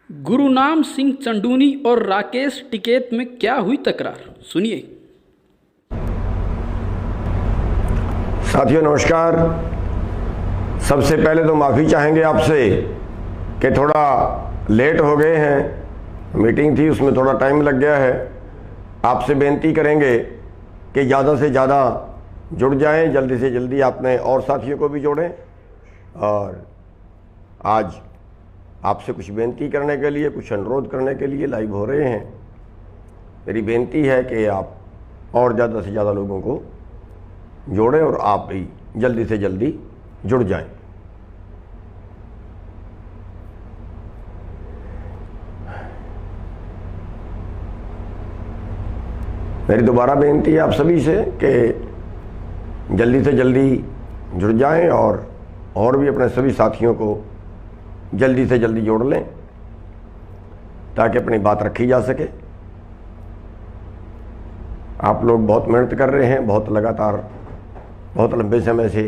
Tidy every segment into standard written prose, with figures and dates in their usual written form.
गुरुनाम सिंह चंडूनी और राकेश टिकैत में क्या हुई तकरार, सुनिए। साथियों नमस्कार। सबसे पहले तो माफ़ी चाहेंगे आपसे कि थोड़ा लेट हो गए हैं। मीटिंग थी, उसमें थोड़ा टाइम लग गया है। आपसे बेनती करेंगे कि ज़्यादा से ज़्यादा जुड़ जाएं, जल्दी से जल्दी अपने और साथियों को भी जोड़ें। और आज आपसे कुछ बेनती करने के लिए, कुछ अनुरोध करने के लिए लाइव हो रहे हैं। मेरी बेनती है कि आप और ज़्यादा से ज़्यादा लोगों को जोड़ें और आप भी जल्दी से जल्दी जुड़ जाएं। मेरी दोबारा बेनती है आप सभी से कि जल्दी से जल्दी जुड़ जाएं और भी अपने सभी साथियों को जल्दी से जल्दी जोड़ लें ताकि अपनी बात रखी जा सके। आप लोग बहुत मेहनत कर रहे हैं, बहुत लगातार, बहुत लंबे समय से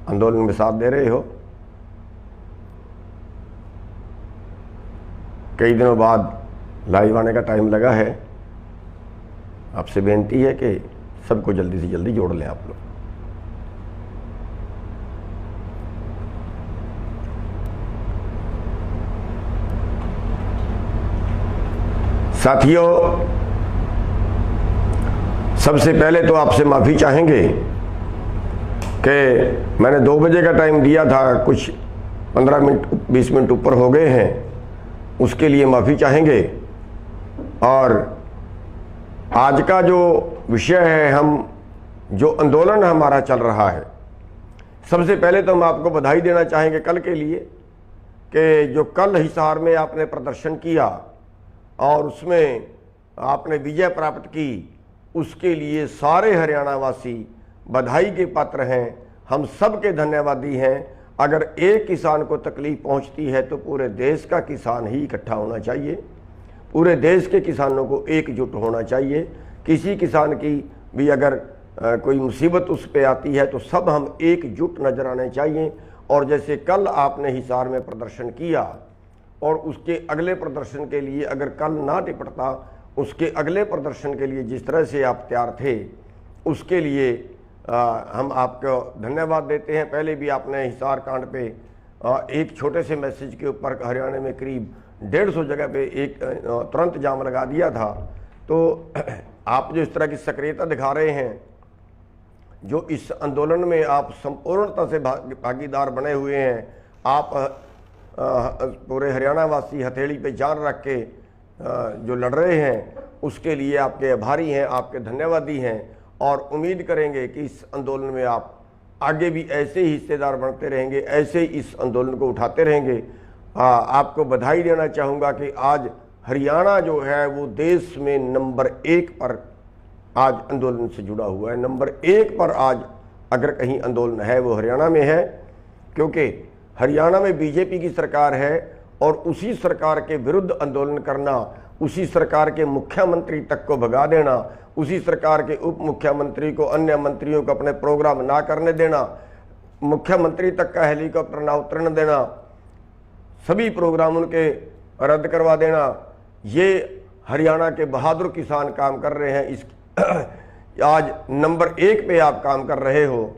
आंदोलन में साथ दे रहे हो। कई दिनों बाद लाइव आने का टाइम लगा है। आपसे बेनती है कि सबको जल्दी से जल्दी जोड़ लें आप लोग। साथियों, सबसे पहले तो आपसे माफ़ी चाहेंगे कि मैंने 2 बजे का टाइम दिया था, कुछ 15 मिनट 20 मिनट ऊपर हो गए हैं, उसके लिए माफ़ी चाहेंगे। और आज का जो विषय है, हम जो आंदोलन हमारा चल रहा है, सबसे पहले तो हम आपको बधाई देना चाहेंगे कल के लिए कि जो कल हिसार में आपने प्रदर्शन किया और उसमें आपने विजय प्राप्त की, उसके लिए सारे हरियाणा वासी बधाई के पात्र हैं। हम सब के धन्यवादी हैं। अगर एक किसान को तकलीफ पहुंचती है तो पूरे देश का किसान ही इकट्ठा होना चाहिए। पूरे देश के किसानों को एकजुट होना चाहिए। किसी किसान की भी अगर कोई मुसीबत उस पर आती है तो सब हम एकजुट नजर आने चाहिए। और जैसे कल आपने हिसार में प्रदर्शन किया और उसके अगले प्रदर्शन के लिए अगर कल ना निपटता, उसके अगले प्रदर्शन के लिए जिस तरह से आप तैयार थे, उसके लिए हम आपको धन्यवाद देते हैं। पहले भी आपने हिसार कांड पे एक छोटे से मैसेज के ऊपर हरियाणा में करीब 150 जगह पे एक तुरंत जाम लगा दिया था। तो आप जो इस तरह की सक्रियता दिखा रहे हैं, जो इस आंदोलन में आप संपूर्णता से भागीदार बने हुए हैं, आप पूरे हरियाणा वासी हथेली पे जान रख के जो लड़ रहे हैं, उसके लिए आपके आभारी हैं, आपके धन्यवादी हैं। और उम्मीद करेंगे कि इस आंदोलन में आप आगे भी ऐसे ही हिस्सेदार बनते रहेंगे, ऐसे ही इस आंदोलन को उठाते रहेंगे। आपको बधाई देना चाहूँगा कि आज हरियाणा जो है वो देश में नंबर 1 पर आज आंदोलन से जुड़ा हुआ है। नंबर 1 पर आज अगर कहीं आंदोलन है वो हरियाणा में है, क्योंकि हरियाणा में बीजेपी की सरकार है और उसी सरकार के विरुद्ध आंदोलन करना, उसी सरकार के मुख्यमंत्री तक को भगा देना, उसी सरकार के उप मुख्यमंत्री को, अन्य मंत्रियों को अपने प्रोग्राम ना करने देना, मुख्यमंत्री तक का हेलीकॉप्टर ना उतरने देना, सभी प्रोग्राम उनके रद्द करवा देना, ये हरियाणा के बहादुर किसान काम कर रहे हैं। इस आज नंबर 1 पे आप काम कर रहे हो।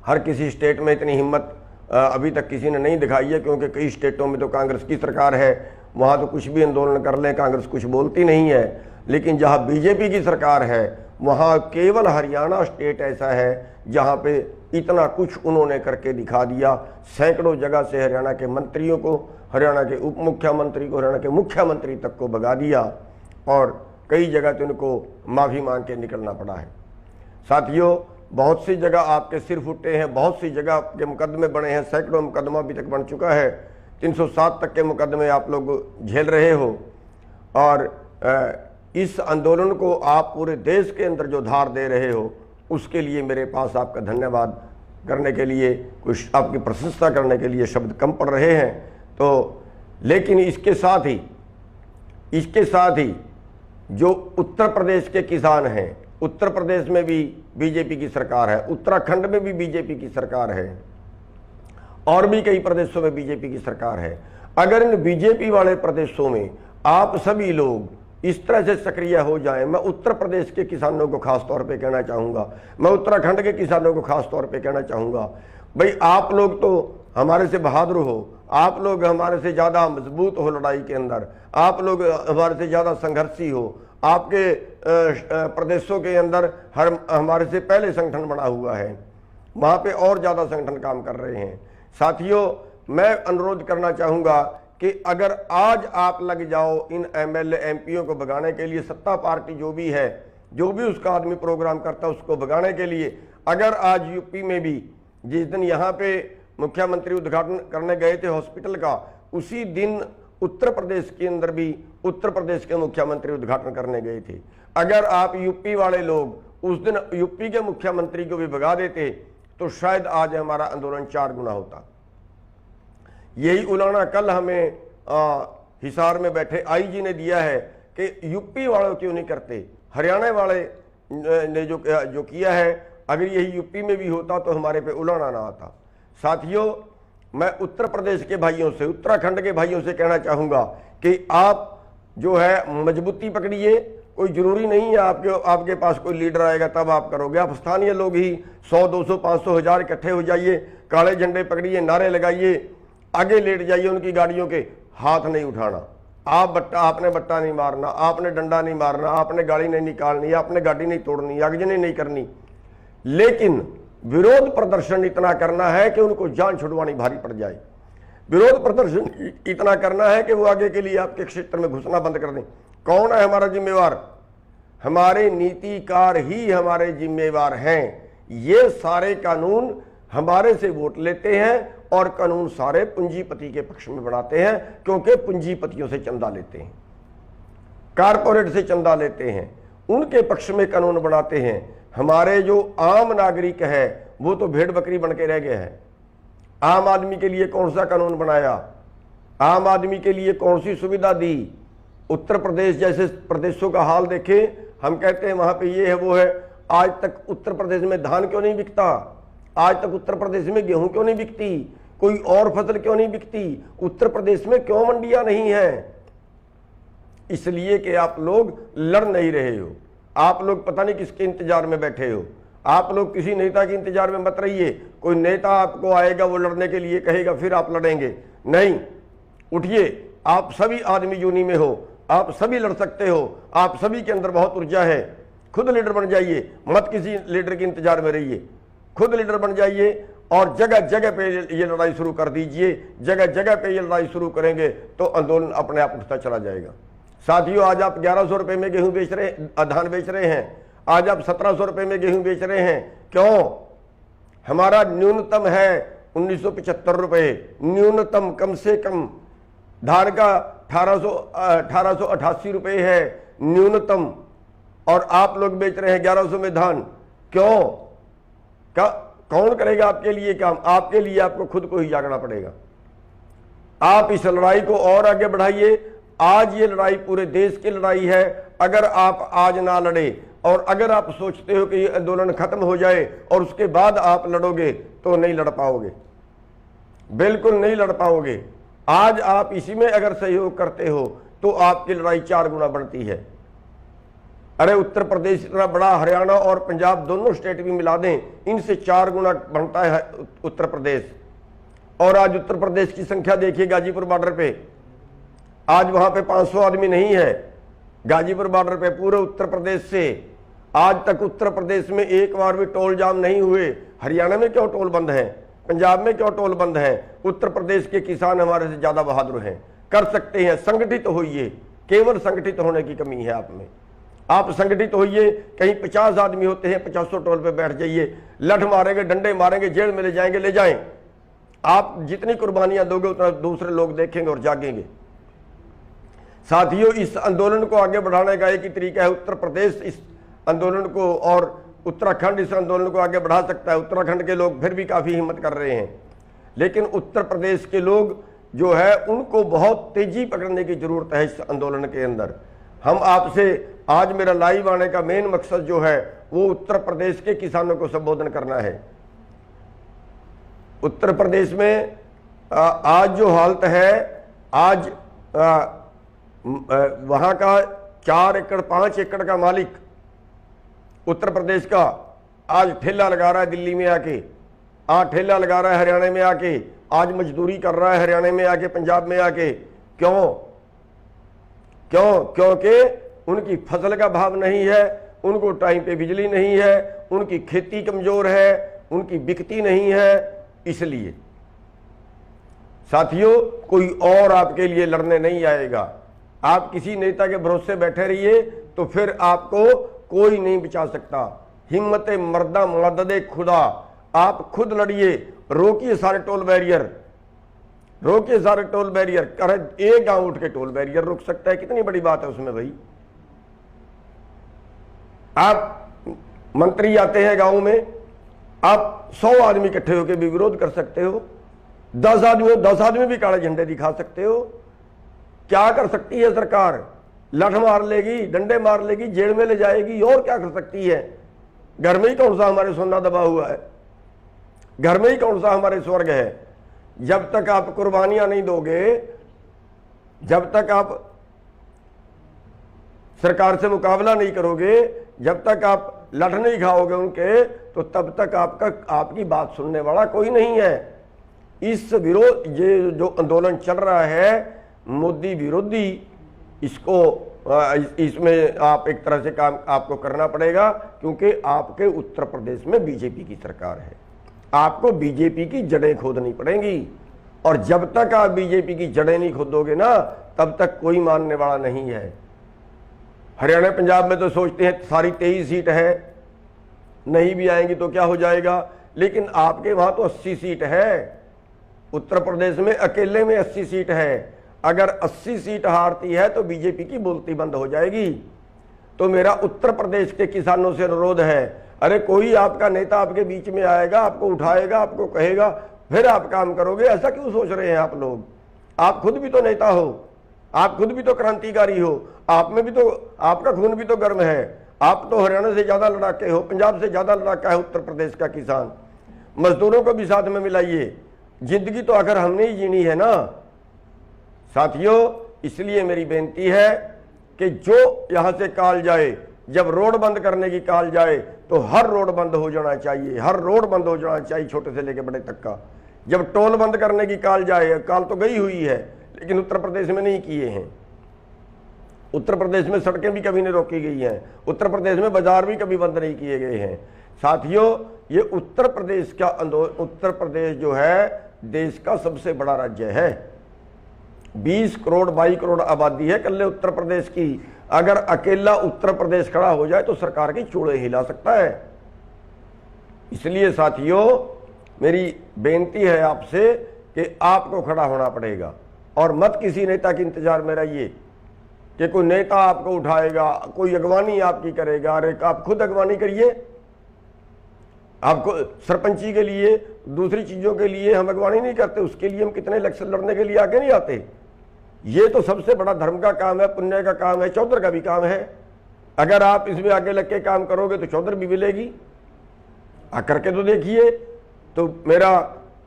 हर किसी स्टेट में इतनी हिम्मत अभी तक किसी ने नहीं दिखाई है, क्योंकि कई स्टेटों में तो कांग्रेस की सरकार है, वहाँ तो कुछ भी आंदोलन कर लें, कांग्रेस कुछ बोलती नहीं है। लेकिन जहाँ बीजेपी की सरकार है, वहाँ केवल हरियाणा स्टेट ऐसा है जहाँ पे इतना कुछ उन्होंने करके दिखा दिया। सैकड़ों जगह से हरियाणा के मंत्रियों को, हरियाणा के उप मुख्यमंत्री को, हरियाणा के मुख्यमंत्री तक को भगा दिया और कई जगह तो उनको माफ़ी मांग के निकलना पड़ा है। साथियों, बहुत सी जगह आपके सिर फुटे हैं, बहुत सी जगह आपके मुकदमे बने हैं, सैकड़ों मुकदमा अभी तक बन चुका है। 307 तक के मुकदमे आप लोग झेल रहे हो। और इस आंदोलन को आप पूरे देश के अंदर जो धार दे रहे हो, उसके लिए मेरे पास आपका धन्यवाद करने के लिए, कुछ आपकी प्रशंसा करने के लिए शब्द कम पड़ रहे हैं। तो लेकिन इसके साथ ही जो उत्तर प्रदेश के किसान हैं, उत्तर प्रदेश में भी बीजेपी की सरकार है, उत्तराखंड में भी बीजेपी की सरकार है, और भी कई प्रदेशों में बीजेपी की सरकार है। अगर इन बीजेपी वाले प्रदेशों में आप सभी लोग इस तरह से सक्रिय हो जाएं, मैं उत्तर प्रदेश के किसानों को खास तौर पे कहना चाहूँगा, मैं उत्तराखंड के किसानों को खास तौर पे कहना चाहूँगा, भाई आप लोग तो हमारे से बहादुर हो, आप लोग हमारे से ज़्यादा मजबूत हो लड़ाई के अंदर, आप लोग हमारे से ज़्यादा संघर्षी हो, आपके प्रदेशों के अंदर हमारे से पहले संगठन बना हुआ है, वहाँ पे और ज़्यादा संगठन काम कर रहे हैं। साथियों, मैं अनुरोध करना चाहूँगा कि अगर आज आप लग जाओ इन एमएलए एमपीओ को भगाने के लिए, सत्ता पार्टी जो भी है, जो भी उसका आदमी प्रोग्राम करता है उसको भगाने के लिए, अगर आज यूपी में भी जिस दिन यहाँ पे मुख्यमंत्री उद्घाटन करने गए थे हॉस्पिटल का, उसी दिन उत्तर प्रदेश के अंदर भी उत्तर प्रदेश के मुख्यमंत्री उद्घाटन करने गए थे। अगर आप यूपी वाले लोग उस दिन यूपी के मुख्यमंत्री को भी भगा देते तो शायद आज हमारा आंदोलन 4 गुना होता। यही उलाना कल हमें हिसार में बैठे आईजी ने दिया है कि यूपी वालों क्यों नहीं करते, हरियाणा वाले ने जो किया है, अगर यही यूपी में भी होता तो हमारे पे उलाना ना आता। साथियों, मैं उत्तर प्रदेश के भाइयों से, उत्तराखंड के भाइयों से कहना चाहूँगा कि आप जो है मजबूती पकड़िए। कोई जरूरी नहीं है आपके पास कोई लीडर आएगा तब आप करोगे, आप स्थानीय लोग ही 100, 200, 500, 1000 इकट्ठे हो जाइए, काले झंडे पकड़िए, नारे लगाइए, आगे लेट जाइए उनकी गाड़ियों के, हाथ नहीं उठाना। आपने बट्टा नहीं मारना, आपने डंडा नहीं मारना, आपने गाड़ी नहीं निकालनी, आपने गाड़ी नहीं तोड़नी, आगजनी नहीं करनी, लेकिन विरोध प्रदर्शन इतना करना है कि उनको जान छुड़वानी भारी पड़ जाए। विरोध प्रदर्शन इतना करना है कि वो आगे के लिए आपके क्षेत्र में घुसना बंद कर दें। कौन है हमारा जिम्मेवार? हमारे नीतिकार ही हमारे जिम्मेवार हैं। ये सारे कानून हमारे से वोट लेते हैं और कानून सारे पूंजीपति के पक्ष में बनाते हैं, क्योंकि पूंजीपतियों से चंदा लेते हैं, कारपोरेट से चंदा लेते हैं, उनके पक्ष में कानून बनाते हैं। हमारे जो आम नागरिक है वो तो भेड़ बकरी बन के रह गए हैं। आम आदमी के लिए कौन सा कानून बनाया, आम आदमी के लिए कौन सी सुविधा दी? उत्तर प्रदेश जैसे प्रदेशों का हाल देखें, हम कहते हैं वहां पे ये है वो है, आज तक उत्तर प्रदेश में धान क्यों नहीं बिकता? आज तक उत्तर प्रदेश में गेहूं क्यों नहीं बिकती? कोई और फसल क्यों नहीं बिकती? उत्तर प्रदेश में क्यों मंडियां नहीं है? इसलिए कि आप लोग लड़ नहीं रहे हो, आप लोग पता नहीं किसके इंतजार में बैठे हो। आप लोग किसी नेता के इंतजार में मत रहिए। कोई नेता आपको आएगा, वो लड़ने के लिए कहेगा, फिर आप लड़ेंगे नहीं। उठिए, आप सभी आदमी यूनी में हो, आप सभी लड़ सकते हो, आप सभी के अंदर बहुत ऊर्जा है। खुद लीडर बन जाइए, मत किसी लीडर के इंतजार में रहिए, खुद लीडर बन जाइए और जगह जगह पे ये लड़ाई शुरू कर दीजिए। जगह जगह पे ये लड़ाई शुरू करेंगे तो आंदोलन अपने आप उठता चला जाएगा। साथियों, आज आप 1100 रुपए में गेहूं बेच रहे, धान बेच रहे हैं, आज आप 1700 रुपए में गेहूं बेच रहे हैं। क्यों? हमारा न्यूनतम है 1975 रुपए, न्यूनतम, कम से कम। धान का 1888 रुपए है न्यूनतम, और आप लोग बेच रहे हैं 1100 में धान। क्यों? कौन करेगा आपके लिए काम? आपके लिए आपको खुद को ही जागना पड़ेगा। आप इस लड़ाई को और आगे बढ़ाइए। आज ये लड़ाई पूरे देश की लड़ाई है। अगर आप आज ना लड़े और अगर आप सोचते हो कि ये आंदोलन खत्म हो जाए और उसके बाद आप लड़ोगे तो नहीं लड़ पाओगे, बिल्कुल नहीं लड़ पाओगे। आज आप इसी में अगर सहयोग करते हो तो आपकी लड़ाई 4 गुना बढ़ती है। अरे उत्तर प्रदेश इतना बड़ा, हरियाणा और पंजाब दोनों स्टेट भी मिला दें, इनसे 4 गुना बनता है उत्तर प्रदेश। और आज उत्तर प्रदेश की संख्या देखिए, गाजीपुर बॉर्डर पे आज वहां पे 500 आदमी नहीं है। गाजीपुर बॉर्डर पे पूरे उत्तर प्रदेश से आज तक उत्तर प्रदेश में एक बार भी टोल जाम नहीं हुए। हरियाणा में क्यों टोल बंद है? पंजाब में क्यों टोल बंद है? उत्तर प्रदेश के किसान हमारे से ज्यादा बहादुर हैं, कर सकते हैं। संगठित होइए, केवल संगठित होने की कमी है आप में। आप संगठित होइए। कहीं 50 आदमी होते हैं, 50 टोल पे बैठ जाइए, लठ मारेंगे, डंडे मारेंगे, जेल में ले जाएंगे, ले जाएं। आप जितनी कुर्बानियां दोगे उतना दूसरे लोग देखेंगे और जागेंगे। साथियों, इस आंदोलन को आगे बढ़ाने का एक ही तरीका है। उत्तर प्रदेश इस आंदोलन को और उत्तराखंड इस आंदोलन को आगे बढ़ा सकता है। उत्तराखंड के लोग फिर भी काफ़ी हिम्मत कर रहे हैं, लेकिन उत्तर प्रदेश के लोग जो है उनको बहुत तेजी पकड़ने की जरूरत है इस आंदोलन के अंदर। हम आपसे आज मेरा लाइव आने का मेन मकसद जो है वो उत्तर प्रदेश के किसानों को संबोधन करना है। उत्तर प्रदेश में आज जो हालत है, आज वहां का 4 एकड़ 5 एकड़ का मालिक उत्तर प्रदेश का आज ठेला लगा रहा है दिल्ली में आके, आज ठेला लगा रहा है हरियाणा में आके, आज मजदूरी कर रहा है हरियाणा में आके, पंजाब में आके। क्यों? क्योंकि उनकी फसल का भाव नहीं है, उनको टाइम पे बिजली नहीं है, उनकी खेती कमजोर है, उनकी बिकती नहीं है। इसलिए साथियों, कोई और आपके लिए लड़ने नहीं आएगा। आप किसी नेता के भरोसे बैठे रहिए तो फिर आपको कोई नहीं बचा सकता। हिम्मत मर्दा मदद खुदा, आप खुद लड़िए, रोकिए सारे टोल बैरियर, रोकिए सारे टोल बैरियर। कर एक गांव उठ के टोल बैरियर रोक सकता है, कितनी बड़ी बात है उसमें भाई। आप मंत्री आते हैं गांव में, आप 100 आदमी इकट्ठे होकर भी विरोध कर सकते हो, 10 आदमी भी काले झंडे दिखा सकते हो। क्या कर सकती है सरकार? लठ मार लेगी, डंडे मार लेगी, जेल में ले जाएगी, और क्या कर सकती है? घर में ही कौन सा हमारे सोना दबा हुआ है? घर में ही कौन सा हमारे स्वर्ग है? जब तक आप कुर्बानियां नहीं दोगे, जब तक आप सरकार से मुकाबला नहीं करोगे, जब तक आप लठ नहीं खाओगे उनके, तो तब तक आपकी बात सुनने वाला कोई नहीं है। इस विरोध, ये जो आंदोलन चल रहा है मोदी विरोधी, इसको इसमें आप एक तरह से काम आपको करना पड़ेगा, क्योंकि आपके उत्तर प्रदेश में बीजेपी की सरकार है। आपको बीजेपी की जड़ें खोदनी पड़ेंगी, और जब तक आप बीजेपी की जड़ें नहीं खोदोगे ना, तब तक कोई मानने वाला नहीं है। हरियाणा पंजाब में तो सोचते हैं सारी 23 सीट है, नहीं भी आएंगी तो क्या हो जाएगा, लेकिन आपके वहां तो 80 सीट है। उत्तर प्रदेश में अकेले में 80 सीट है। अगर 80 सीट हारती है तो बीजेपी की बोलती बंद हो जाएगी। तो मेरा उत्तर प्रदेश के किसानों से अनुरोध है, अरे कोई आपका नेता आपके बीच में आएगा, आपको उठाएगा, आपको कहेगा, फिर आप काम करोगे। ऐसा क्यों सोच रहे हैं आप लोग? आप खुद भी तो नेता हो, आप खुद भी तो क्रांतिकारी हो, आप में भी तो, आपका खून भी तो गर्म है। आप तो हरियाणा से ज्यादा लड़ाके हो, पंजाब से ज्यादा लड़ाका है उत्तर प्रदेश का किसान। मजदूरों को भी साथ में मिलाइए, जिंदगी तो आखिर हमने ही जीनी है ना साथियों। इसलिए मेरी बेनती है कि जो यहां से कॉल जाए, जब रोड बंद करने की कॉल जाए तो हर रोड बंद हो जाना चाहिए, हर रोड बंद हो जाना चाहिए, छोटे से लेकर बड़े तक का। जब टोल बंद करने की कॉल जाए, कॉल तो गई हुई है, लेकिन उत्तर प्रदेश में नहीं किए हैं। उत्तर प्रदेश में सड़कें भी कभी नहीं रोकी गई हैं, उत्तर प्रदेश में बाजार भी कभी बंद नहीं किए गए हैं। साथियों, ये उत्तर प्रदेश का उत्तर प्रदेश जो है देश का सबसे बड़ा राज्य है। 20 करोड़ 22 करोड़ आबादी है कल्ले उत्तर प्रदेश की। अगर अकेला उत्तर प्रदेश खड़ा हो जाए तो सरकार की चूड़े हिला सकता है। इसलिए साथियों, मेरी बेनती है आपसे कि आपको खड़ा होना पड़ेगा, और मत किसी नेता के इंतजार में रहिए कि कोई नेता आपको उठाएगा, कोई अगवानी आपकी करेगा। अरे आप खुद अगवानी करिए। आपको सरपंची के लिए, दूसरी चीजों के लिए हम अगवानी नहीं करते, उसके लिए हम कितने इलेक्शन लड़ने के लिए आगे नहीं आते। ये तो सबसे बड़ा धर्म का काम है, पुण्य का काम है, चौधर का भी काम है। अगर आप इसमें आगे लग के काम करोगे तो चौधर भी मिलेगी। करके तो देखिए। तो मेरा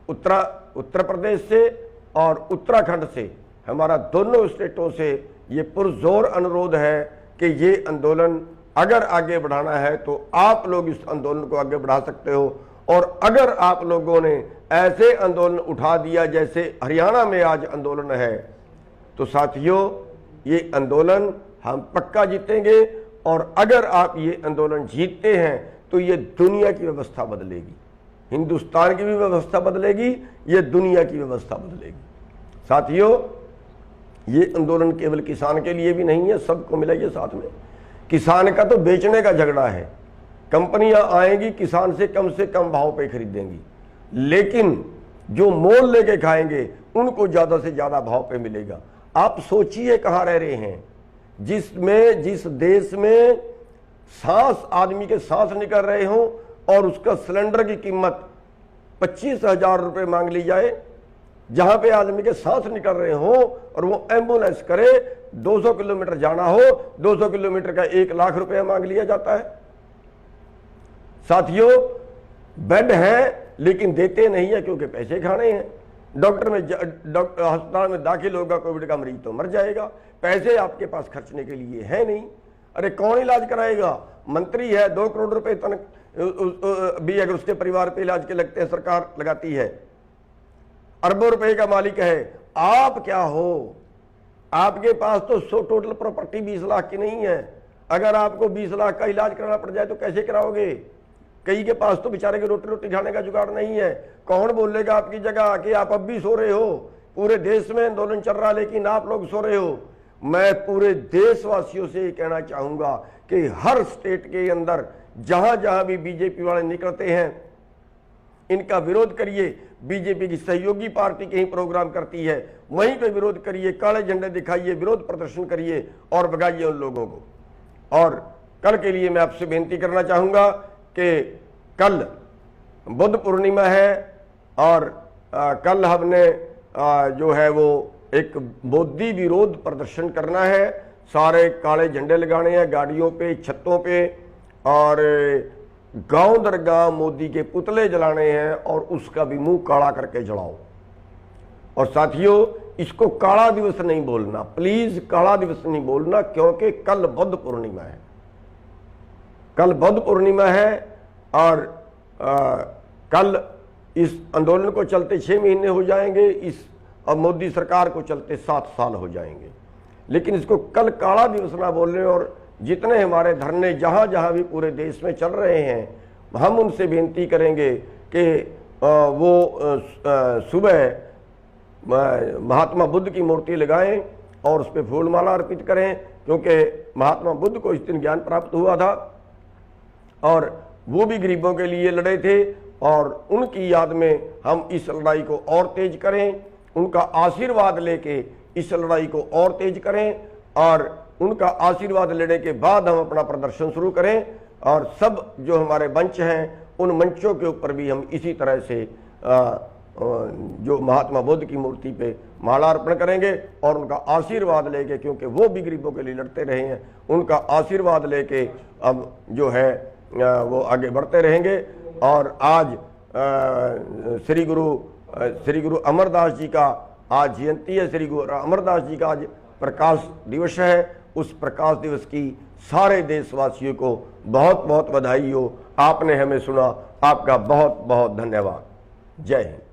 उत्तर प्रदेश से और उत्तराखंड से, हमारा दोनों स्टेटों से ये पुरजोर अनुरोध है कि ये आंदोलन अगर आगे बढ़ाना है तो आप लोग इस आंदोलन को आगे बढ़ा सकते हो। और अगर आप लोगों ने ऐसे आंदोलन उठा दिया जैसे हरियाणा में आज आंदोलन है, तो साथियों ये आंदोलन हम पक्का जीतेंगे। और अगर आप ये आंदोलन जीतते हैं तो ये दुनिया की व्यवस्था बदलेगी, हिंदुस्तान की भी व्यवस्था बदलेगी, ये दुनिया की व्यवस्था बदलेगी। साथियों, ये आंदोलन केवल किसान के लिए भी नहीं है, सबको मिलाइए साथ में। किसान का तो बेचने का झगड़ा है, कंपनियां आएंगी किसान से कम भाव पे खरीदेंगी, लेकिन जो मोल लेके खाएंगे उनको ज्यादा से ज्यादा भाव पे मिलेगा। आप सोचिए कहां रह रहे हैं, जिस देश में सांस, आदमी के सांस निकल रहे हों और उसका सिलेंडर की कीमत 25,000 रुपये मांग ली जाए, जहां पे आदमी के सांस निकल रहे हों और वो एम्बुलेंस करे, 200 किलोमीटर जाना हो, 200 किलोमीटर का 1 लाख रुपया मांग लिया जाता है। साथियों, बेड है लेकिन देते नहीं है क्योंकि पैसे खाने हैं। डॉक्टर अस्पताल में दाखिल होगा, कोविड का मरीज तो मर जाएगा, पैसे आपके पास खर्चने के लिए है नहीं। अरे कौन इलाज कराएगा? मंत्री है, 2 करोड़ रुपए भी अगर उसके परिवार पे इलाज के लगते हैं सरकार लगाती है, अरबों रुपए का मालिक है। आप क्या हो? आपके पास तो टोटल प्रॉपर्टी 20 लाख की नहीं है। अगर आपको 20 लाख का इलाज कराना पड़ जाए तो कैसे कराओगे? कई के पास तो बेचारे के रोटी रोटी खाने का जुगाड़ नहीं है। कौन बोलेगा आपकी जगह कि आप अब भी सो रहे हो? पूरे देश में आंदोलन चल रहा है लेकिन आप लोग सो रहे हो। मैं पूरे देशवासियों से ये कहना चाहूंगा कि हर स्टेट के अंदर जहां जहां भी बीजेपी वाले निकलते हैं, इनका विरोध करिए। बीजेपी की सहयोगी पार्टी कहीं प्रोग्राम करती है, वहीं पे विरोध करिए, काले झंडे दिखाइए, विरोध प्रदर्शन करिए और भगाइए उन लोगों को। और कल के लिए मैं आपसे बेनती करना चाहूंगा कि कल बुद्ध पूर्णिमा है और कल हमने जो है वो एक मोदी विरोध प्रदर्शन करना है। सारे काले झंडे लगाने हैं गाड़ियों पे, छतों पे, और गांव दर गांव मोदी के पुतले जलाने हैं और उसका भी मुंह काला करके जलाओ। और साथियों, इसको काला दिवस नहीं बोलना, प्लीज काला दिवस नहीं बोलना, क्योंकि कल बुद्ध पूर्णिमा है। कल बुद्ध पूर्णिमा है और कल इस आंदोलन को चलते 6 महीने हो जाएंगे, इस और मोदी सरकार को चलते 7 साल हो जाएंगे। लेकिन इसको कल काला दिवस ना बोलने, और जितने हमारे धरने जहां जहां भी पूरे देश में चल रहे हैं, हम उनसे बेनती करेंगे कि वो सुबह महात्मा बुद्ध की मूर्ति लगाएं और उस पर फूलमाला अर्पित करें, क्योंकि महात्मा बुद्ध को इस दिन ज्ञान प्राप्त हुआ था और वो भी गरीबों के लिए लड़े थे। और उनकी याद में हम इस लड़ाई को और तेज करें, उनका आशीर्वाद लेके इस लड़ाई को और तेज करें, और उनका आशीर्वाद लेने के बाद हम अपना प्रदर्शन शुरू करें। और सब जो हमारे मंच हैं, उन मंचों के ऊपर भी हम इसी तरह से जो महात्मा बुद्ध की मूर्ति पे माला अर्पण करेंगे और उनका आशीर्वाद लेके, क्योंकि वो भी गरीबों के लिए लड़ते रहे हैं, उनका आशीर्वाद लेके अब जो है वो आगे बढ़ते रहेंगे। और आज श्री गुरु अमरदास जी का आज जयंती है। श्री गुरु अमरदास जी का आज प्रकाश दिवस है। उस प्रकाश दिवस की सारे देशवासियों को बहुत बहुत बधाई हो। आपने हमें सुना, आपका बहुत बहुत धन्यवाद। जय हिंद।